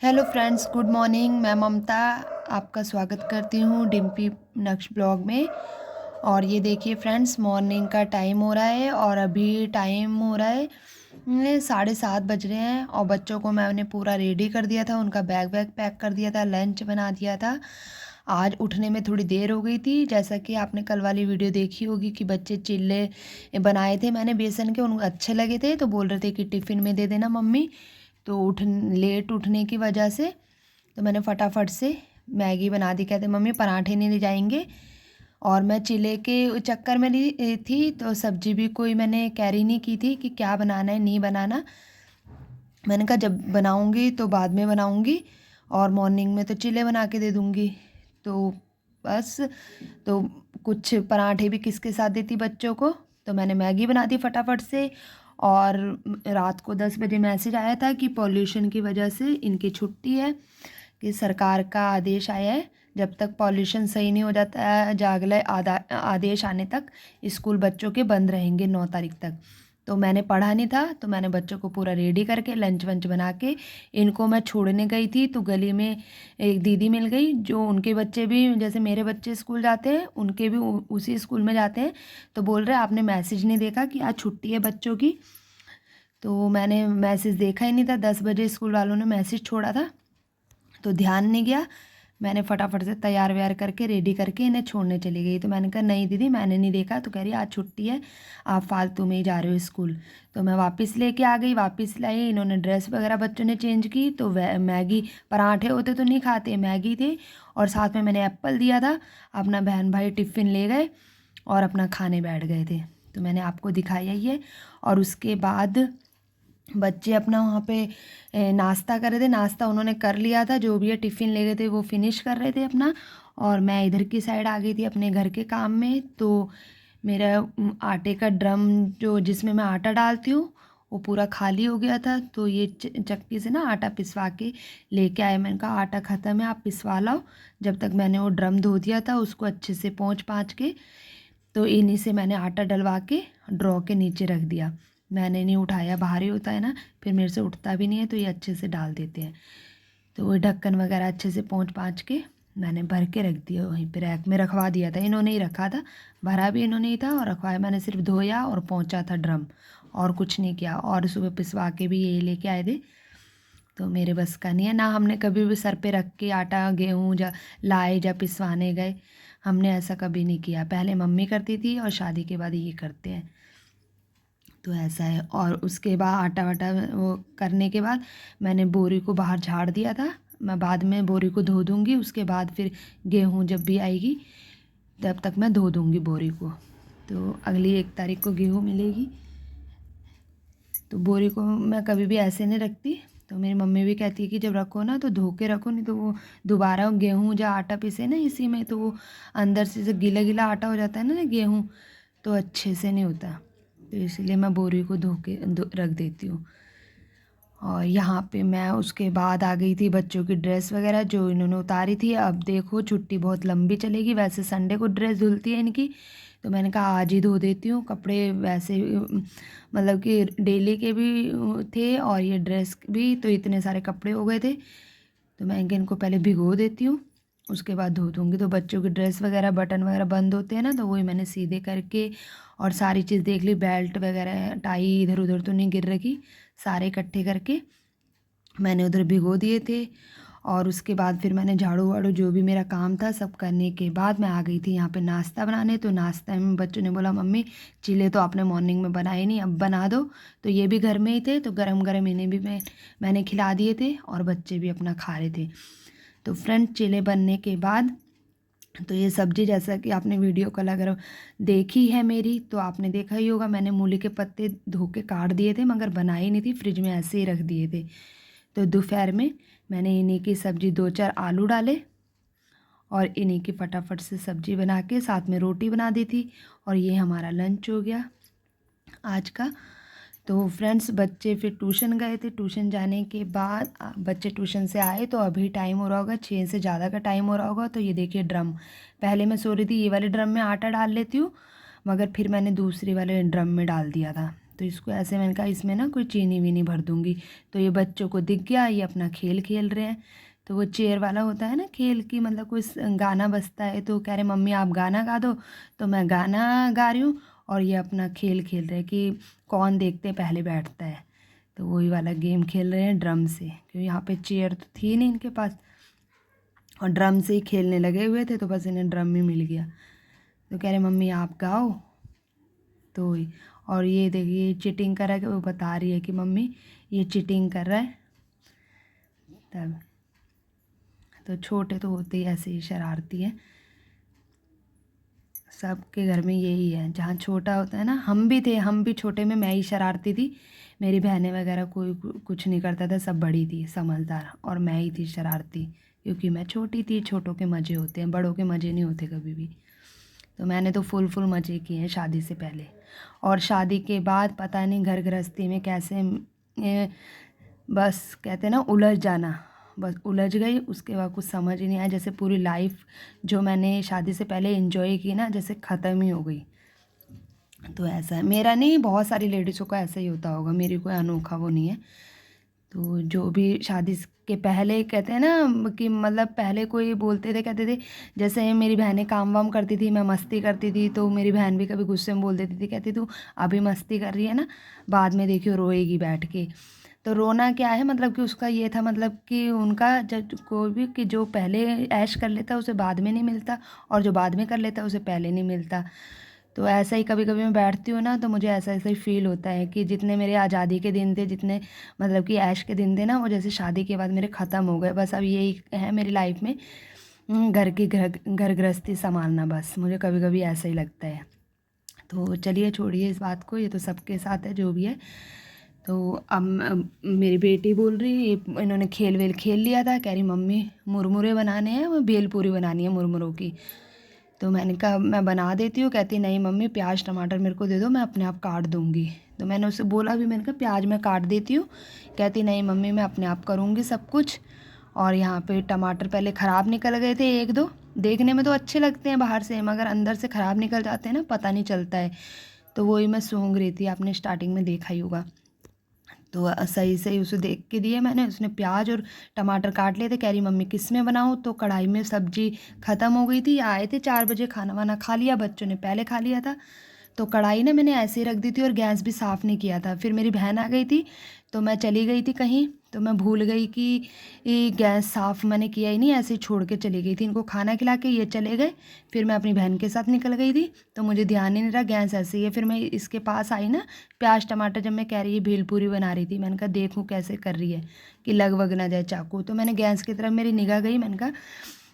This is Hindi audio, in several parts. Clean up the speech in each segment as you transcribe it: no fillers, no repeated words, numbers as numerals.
Hello friends, good morning. मैं ममता आपका स्वागत करती हूँ डिम्पी नक्श ब्लॉग में। और ये देखिए फ्रेंड्स, मॉर्निंग का टाइम हो रहा है और अभी टाइम हो रहा है 7:30 बज रहे हैं। और बच्चों को मैंने पूरा रेडी कर दिया था, उनका बैग वैग पैक कर दिया था, लंच बना दिया था। आज उठने में थोड़ी देर हो गई थी, जैसा कि आपने कल वाली वीडियो देखी होगी कि बच्चे चिल्ले बनाए थे मैंने बेसन के, उनको अच्छे लगे थे तो बोल रहे थे कि टिफ़िन में दे देना मम्मी। तो लेट उठने की वजह से तो मैंने फटाफट से मैगी बना दी। कहते मम्मी पराठे नहीं ले जाएंगे। और मैं चिल्ले के चक्कर में थी तो सब्जी भी कोई मैंने कैरी नहीं की थी कि क्या बनाना है नहीं बनाना। मैंने कहा जब बनाऊंगी तो बाद में बनाऊंगी और मॉर्निंग में तो चिल्ले बना के दे दूंगी। तो बस, तो कुछ पराठे भी किसके साथ देती बच्चों को, तो मैंने मैगी बना दी फटाफट से। और रात को 10 बजे मैसेज आया था कि पॉल्यूशन की वजह से इनकी छुट्टी है, कि सरकार का आदेश आया है जब तक पॉल्यूशन सही नहीं हो जाता है, अगले आदेश आने तक स्कूल बच्चों के बंद रहेंगे 9 तारीख तक। तो मैंने पढ़ा नहीं था तो मैंने बच्चों को पूरा रेडी करके लंच वंच बना के इनको मैं छोड़ने गई थी। तो गली में एक दीदी मिल गई, जो उनके बच्चे भी जैसे मेरे बच्चे स्कूल जाते हैं, उनके भी उसी स्कूल में जाते हैं। तो बोल रहे आपने मैसेज नहीं देखा कि आज छुट्टी है बच्चों की। तो मैंने मैसेज देखा ही नहीं था, 10 बजे स्कूल वालों ने मैसेज छोड़ा था तो ध्यान नहीं गया। मैंने फटाफट से तैयार व्यार करके रेडी करके इन्हें छोड़ने चली गई। तो मैंने कहा नहीं दीदी मैंने नहीं देखा। तो कह रही आज छुट्टी है, आप फालतू में ही जा रहे हो स्कूल। तो मैं वापस लेके आ गई, वापस लाई। इन्होंने ड्रेस वगैरह बच्चों ने चेंज की। तो मैगी, पराठे होते तो नहीं खाते, मैगी थे और साथ में मैंने एप्पल दिया था। अपना बहन भाई टिफ़िन ले गए और अपना खाने बैठ गए थे। तो मैंने आपको दिखाया ही है। और उसके बाद बच्चे अपना वहाँ पे नाश्ता कर रहे थे, नाश्ता उन्होंने कर लिया था, जो भी है टिफ़िन ले गए थे वो फिनिश कर रहे थे अपना। और मैं इधर की साइड आ गई थी अपने घर के काम में। तो मेरा आटे का ड्रम जो जिसमें मैं आटा डालती हूँ वो पूरा खाली हो गया था। तो ये चक्की से ना आटा पिसवा के लेके आए। मैंने कहा आटा ख़त्म है, आप पिसवा लाओ। जब तक मैंने वो ड्रम धो दिया था उसको अच्छे से पोंछ पाँच के, तो इन्हीं से मैंने आटा डलवा के ड्रॉ के नीचे रख दिया। मैंने नहीं उठाया, भारी होता है ना, फिर मेरे से उठता भी नहीं है, तो ये अच्छे से डाल देते हैं। तो वो ढक्कन वगैरह अच्छे से पोंछ पाँच के मैंने भर के रख दिया, वहीं पे रैक में रखवा दिया था। इन्होंने ही रखा था, भरा भी इन्होंने ही था और रखवाया मैंने, सिर्फ धोया और पहुँचा था ड्रम, और कुछ नहीं किया। और सुबह पिसवा के भी यही लेके आए थे। तो मेरे बस का नहीं है ना, हमने कभी भी सर पे रख के आटा गेहूँ जा लाए या पिसवाने गए, हमने ऐसा कभी नहीं किया। पहले मम्मी करती थी और शादी के बाद ये करते हैं। तो ऐसा है। और उसके बाद आटा वाटा वो करने के बाद मैंने बोरी को बाहर झाड़ दिया था। मैं बाद में बोरी को धो दूँगी, उसके बाद फिर गेहूँ जब भी आएगी तब तक मैं धो दूँगी बोरी को। तो अगली 1 तारीख को गेहूँ मिलेगी। तो बोरी को मैं कभी भी ऐसे नहीं रखती। तो मेरी मम्मी भी कहती है कि जब रखो ना तो धो के रखो, नहीं तो वो दोबारा गेहूँ या आटा पीसे ना इसी में, तो वो अंदर से जो गीला गीला आटा हो जाता है ना गेहूँ, तो अच्छे से नहीं होता। तो इसलिए मैं बोरी को धो के रख देती हूँ। और यहाँ पे मैं उसके बाद आ गई थी बच्चों की ड्रेस वगैरह जो इन्होंने उतारी थी। अब देखो छुट्टी बहुत लंबी चलेगी, वैसे संडे को ड्रेस धुलती है इनकी, तो मैंने कहा आज ही धो देती हूँ कपड़े। वैसे मतलब कि डेली के भी थे और ये ड्रेस भी, तो इतने सारे कपड़े हो गए थे। तो मैं इनको पहले भिगो देती हूँ, उसके बाद धो दूँगी। तो बच्चों की ड्रेस वगैरह बटन वगैरह बंद होते हैं ना, तो वही मैंने सीधे करके और सारी चीज़ देख ली, बेल्ट वगैरह टाई इधर उधर तो नहीं गिर रखी, सारे इकट्ठे करके मैंने उधर भिगो दिए थे। और उसके बाद फिर मैंने झाड़ू वाड़ू जो भी मेरा काम था सब करने के बाद मैं आ गई थी यहाँ पे नाश्ता बनाने। तो नाश्ता में बच्चों ने बोला मम्मी चीले तो आपने मॉर्निंग में बनाए नहीं, अब बना दो। तो ये भी घर में ही थे, तो गरम गरम इन्हें भी मैंने खिला दिए थे और बच्चे भी अपना खा रहे थे। तो फ्रेंड चीले बनने के बाद, तो ये सब्ज़ी जैसा कि आपने वीडियो कल अगर देखी है मेरी तो आपने देखा ही होगा, मैंने मूली के पत्ते धो के काट दिए थे मगर बनाई नहीं थी, फ्रिज में ऐसे ही रख दिए थे। तो दोपहर में मैंने इन्हीं की सब्ज़ी 2-4 आलू डाले और इन्हीं की फटाफट से सब्ज़ी बना के साथ में रोटी बना दी थी। और ये हमारा लंच हो गया आज का। तो फ्रेंड्स बच्चे फिर ट्यूशन गए थे, ट्यूशन जाने के बाद बच्चे ट्यूशन से आए तो अभी टाइम हो रहा होगा 6 से ज़्यादा का टाइम हो रहा होगा। तो ये देखिए ड्रम, पहले मैं सो रही थी ये वाले ड्रम में आटा डाल लेती हूँ, मगर फिर मैंने दूसरे वाले ड्रम में डाल दिया था। तो इसको ऐसे मैंने कहा इसमें ना कोई चीनी वीनी भर दूँगी। तो ये बच्चों को दिख गया, ये अपना खेल खेल रहे हैं। तो वो चेयर वाला होता है ना खेल की, मतलब कोई गाना बजता है तो कह रहे मम्मी आप गाना गा दो, तो मैं गाना गा रही हूँ और ये अपना खेल खेल रहे हैं कि कौन देखते पहले बैठता है। तो वही वाला गेम खेल रहे हैं ड्रम से, क्योंकि यहाँ पे चेयर तो थी नहीं इनके पास, और ड्रम से ही खेलने लगे हुए थे, तो बस इन्हें ड्रम ही मिल गया। तो कह रहे मम्मी आप गाओ। तो वही, और ये देखिए चीटिंग कर रहा है कि वो बता रही है कि मम्मी ये चीटिंग कर रहा है। तब तो छोटे तो होते ही ऐसे ही शरारती हैं, सबके घर में यही है। जहाँ छोटा होता है ना, हम भी थे, हम भी छोटे में मैं ही शरारती थी, मेरी बहनें वगैरह कोई कुछ नहीं करता था, सब बड़ी थी समझदार और मैं ही थी शरारती, क्योंकि मैं छोटी थी। छोटों के मज़े होते हैं, बड़ों के मज़े नहीं होते कभी भी। तो मैंने तो फुल मज़े किए हैं शादी से पहले, और शादी के बाद पता नहीं घर गृहस्थी में कैसे बस कहते हैं ना उलझ जाना, बस उलझ गई। उसके बाद कुछ समझ ही नहीं आया, जैसे पूरी लाइफ जो मैंने शादी से पहले एंजॉय की ना, जैसे ख़त्म ही हो गई। तो ऐसा है, मेरा नहीं, बहुत सारी लेडीज़ों का ऐसा ही होता होगा, मेरी कोई अनोखा वो नहीं है। तो जो भी शादी के पहले कहते हैं ना कि मतलब पहले कोई बोलते थे, कहते थे जैसे मेरी बहनें काम वाम करती थी, मैं मस्ती करती थी, तो मेरी बहन भी कभी गुस्से में बोल देती थी, कहती तू अभी मस्ती कर रही है ना, बाद में देखियो रोएगी बैठ के। तो रोना क्या है, मतलब कि उसका ये था, मतलब कि उनका जब कोई भी कि जो पहले ऐश कर लेता उसे बाद में नहीं मिलता, और जो बाद में कर लेता उसे पहले नहीं मिलता। तो ऐसा ही कभी कभी मैं बैठती हूँ ना, तो मुझे ऐसा ऐसा ही फील होता है कि जितने मेरे आज़ादी के दिन थे, जितने मतलब कि ऐश के दिन थे ना, वो जैसे शादी के बाद मेरे ख़त्म हो गए। बस अब यही है मेरी लाइफ में, घर गृहस्थी संभालना, बस मुझे कभी कभी ऐसा ही लगता है। तो चलिए छोड़िए इस बात को, ये तो सबके साथ है जो भी है। तो अब मेरी बेटी बोल रही है, इन्होंने खेल वेल खेल लिया था, कह रही मम्मी मुरमुरे बनाने हैं, वो भेलपूरी बनानी है मुरमुरों की। तो मैंने कहा मैं बना देती हूँ, कहती नहीं मम्मी प्याज टमाटर मेरे को दे दो, मैं अपने आप काट दूँगी। तो मैंने उससे बोला भी, मैंने कहा प्याज मैं काट देती हूँ, कहती नहीं मम्मी मैं अपने आप करूँगी सब कुछ। और यहाँ पे टमाटर पहले ख़राब निकल गए थे एक दो, देखने में तो अच्छे लगते हैं बाहर से, मगर अंदर से ख़राब निकल जाते हैं ना, पता नहीं चलता है। तो वही मैं सूंघ रही थी, आपने स्टार्टिंग में देखा ही होगा। तो सही सही उसे देख के दिए मैंने, उसने प्याज और टमाटर काट लिए थे, कह रही मम्मी किस में बनाऊँ। तो कढ़ाई में सब्जी ख़त्म हो गई थी, आए थे 4 बजे, खाना वाना खा लिया, बच्चों ने पहले खा लिया था। तो कढ़ाई ना मैंने ऐसे ही रख दी थी, और गैस भी साफ़ नहीं किया था। फिर मेरी बहन आ गई थी, तो मैं चली गई थी कहीं, तो मैं भूल गई कि ये गैस साफ़ मैंने किया ही नहीं, ऐसे ही छोड़ के चली गई थी। इनको खाना खिला के ये चले गए, फिर मैं अपनी बहन के साथ निकल गई थी, तो मुझे ध्यान ही नहीं रहा गैस ऐसे ही है। फिर मैं इसके पास आई ना, प्याज टमाटर जब मैं कह रही है भेलपूरी बना रही थी, मैंने कहा देखूँ कैसे कर रही है कि लग वग ना जाए चाकू। तो मैंने गैस की तरफ मेरी निगाह गई, मैंने कहा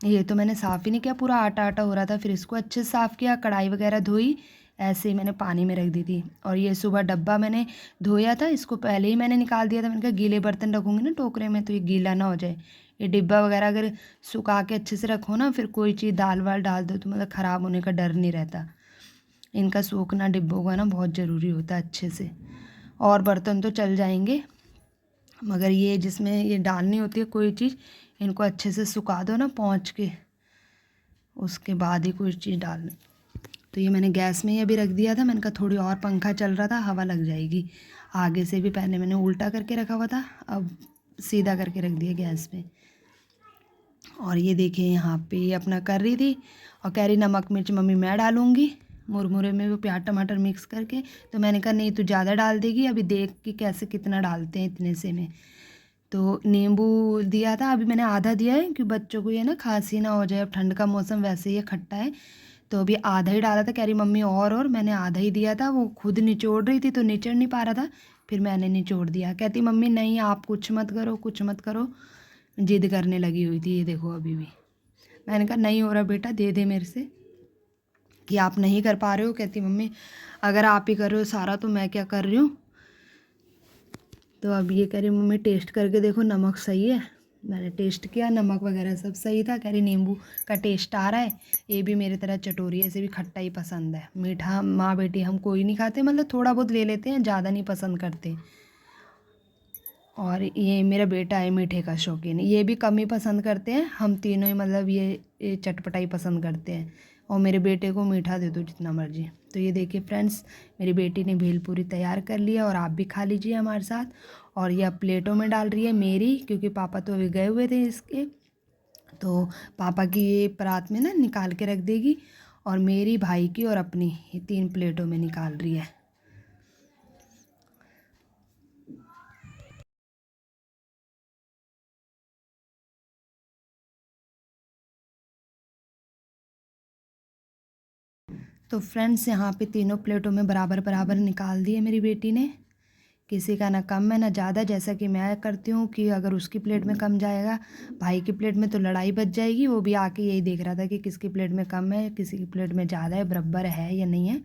ये तो मैंने साफ़ ही नहीं किया, पूरा आटा आटा हो रहा था। फिर इसको अच्छे से साफ़ किया, कढ़ाई वगैरह धोई, ऐसे ही मैंने पानी में रख दी थी। और ये सुबह डब्बा मैंने धोया था, इसको पहले ही मैंने निकाल दिया था। मैंने कहा गीले बर्तन रखूँगी ना टोकरे में, तो ये गीला ना हो जाए। ये डिब्बा वगैरह अगर सुखा के अच्छे से रखो ना, फिर कोई चीज़ दाल वाल डाल दो तो मतलब ख़राब होने का डर नहीं रहता। इनका सूखना डिब्बों का ना बहुत ज़रूरी होता है अच्छे से। और बर्तन तो चल जाएंगे, मगर ये जिसमें ये डालनी होती है कोई चीज़, इनको अच्छे से सुखा दो ना पोंछ के, उसके बाद ही कोई चीज़ डालनी। तो ये मैंने गैस में ही अभी रख दिया था, मैंने कहा थोड़ी और, पंखा चल रहा था हवा लग जाएगी। आगे से भी पहले मैंने उल्टा करके रखा हुआ था, अब सीधा करके रख दिया गैस पे। और ये देखिए यहाँ पे ये अपना कर रही थी, और कह रही नमक मिर्च मम्मी मैं डालूँगी मुरमुरे में वो प्याज टमाटर मिक्स करके। तो मैंने कहा नहीं तू ज़्यादा डाल देगी, अभी देख कि कैसे कितना डालते हैं इतने से में। तो नींबू दिया था, अभी मैंने आधा दिया है कि बच्चों को ये ना खांसी ना हो जाए, अब ठंड का मौसम वैसे ही खट्टा है, तो अभी आधा ही डाला था। कह रही मम्मी और मैंने आधा ही दिया था, वो खुद निचोड़ रही थी तो निचड़ नहीं पा रहा था, फिर मैंने निचोड़ दिया। कहती मम्मी नहीं आप कुछ मत करो कुछ मत करो, जिद करने लगी हुई थी। ये देखो अभी भी, मैंने कहा नहीं हो रहा बेटा दे दे मेरे से, कि आप नहीं कर पा रहे हो। कहती मम्मी अगर आप ही कर रहे हो सारा तो मैं क्या कर रही हूँ। तो अब ये कह रही मम्मी टेस्ट करके देखो नमक सही है। मैंने टेस्ट किया, नमक वगैरह सब सही था। कह रही नींबू का टेस्ट आ रहा है। ये भी मेरी तरह चटोरी है, इसे भी खट्टा ही पसंद है, मीठा माँ बेटी हम कोई नहीं खाते, मतलब थोड़ा बहुत ले लेते हैं, ज़्यादा नहीं पसंद करते। और ये मेरा बेटा है मीठे का शौकीन, ये भी कम ही पसंद करते हैं, हम तीनों ही मतलब ये चटपटा ही पसंद करते हैं। और मेरे बेटे को मीठा दे दो जितना मर्जी। तो ये देखिए फ्रेंड्स, मेरी बेटी ने भेलपूरी तैयार कर लिया और आप भी खा लीजिए हमारे साथ। और ये अब प्लेटों में डाल रही है मेरी, क्योंकि पापा तो अभी गए हुए थे इसके, तो पापा की ये परात में ना निकाल के रख देगी, और मेरी, भाई की और अपनी, ये 3 प्लेटों में निकाल रही है। तो फ्रेंड्स यहाँ पे तीनों प्लेटों में बराबर बराबर निकाल दिए मेरी बेटी ने, किसी का ना कम है ना ज़्यादा, जैसा कि मैं करती हूँ कि अगर उसकी प्लेट में कम जाएगा, भाई की प्लेट में, तो लड़ाई बच जाएगी। वो भी आके यही देख रहा था कि किसकी प्लेट में कम है, किसी की प्लेट में ज़्यादा है, बराबर है या नहीं है।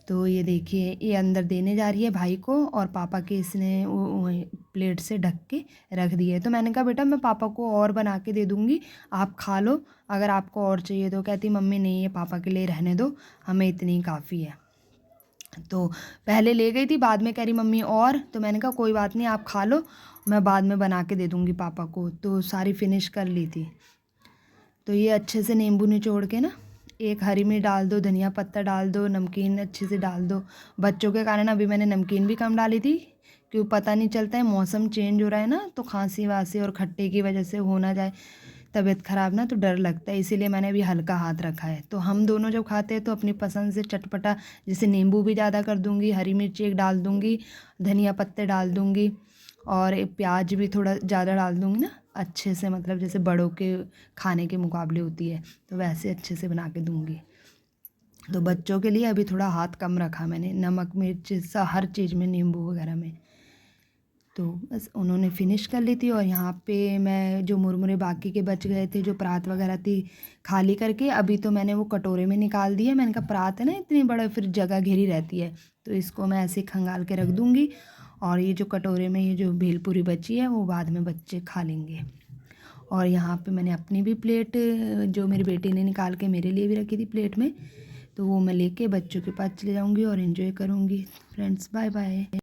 तो ये देखिए, ये अंदर देने जा रही है भाई को, और पापा के इसने प्लेट से ढक के रख दिया है। तो मैंने कहा बेटा मैं पापा को और बना के दे दूँगी, आप खा लो, अगर आपको और चाहिए तो। कहती मम्मी नहीं, ये पापा के लिए रहने दो, हमें इतनी काफ़ी है। तो पहले ले गई थी, बाद में कह रही मम्मी और, तो मैंने कहा कोई बात नहीं, आप खा लो, मैं बाद में बना के दे दूँगी पापा को। तो सारी फिनिश कर ली थी। तो ये अच्छे से नींबू निचोड़ के ना, एक हरी मिर्च डाल दो, धनिया पत्ता डाल दो, नमकीन अच्छे से डाल दो। बच्चों के कारण अभी मैंने नमकीन भी कम डाली थी, क्योंकि पता नहीं चलता है, मौसम चेंज हो रहा है ना, तो खांसी वासी और खट्टे की वजह से हो ना जाए तबीयत ख़राब ना, तो डर लगता है, इसीलिए मैंने अभी हल्का हाथ रखा है। तो हम दोनों जब खाते हैं तो अपनी पसंद से चटपटा, जैसे नींबू भी ज़्यादा कर दूँगी, हरी मिर्ची एक डाल दूँगी, धनिया पत्ते डाल दूँगी, और एक प्याज भी थोड़ा ज़्यादा डाल दूँगी ना, अच्छे से, मतलब जैसे बड़ों के खाने के मुकाबले होती है, तो वैसे अच्छे से बना के दूँगी। तो बच्चों के लिए अभी थोड़ा हाथ कम रखा मैंने, नमक मिर्च हर चीज़ में, नींबू वगैरह में। तो बस उन्होंने फिनिश कर ली थी। और यहाँ पे मैं जो मुरमुरे बाकी के बच गए थे, जो परात वगैरह थी खाली करके, अभी तो मैंने वो कटोरे में निकाल दिए। मैंने कहा परात है ना इतनी बड़ा, फिर जगह घेरी रहती है, तो इसको मैं ऐसे खंगाल के रख दूँगी, और ये जो कटोरे में ये जो भेलपूरी बची है वो बाद में बच्चे खा लेंगे। और यहाँ पे मैंने अपनी भी प्लेट, जो मेरी बेटी ने निकाल के मेरे लिए भी रखी थी प्लेट में, तो वो मैं लेके बच्चों के पास चले जाऊँगी और एंजॉय करूँगी। Friends bye bye.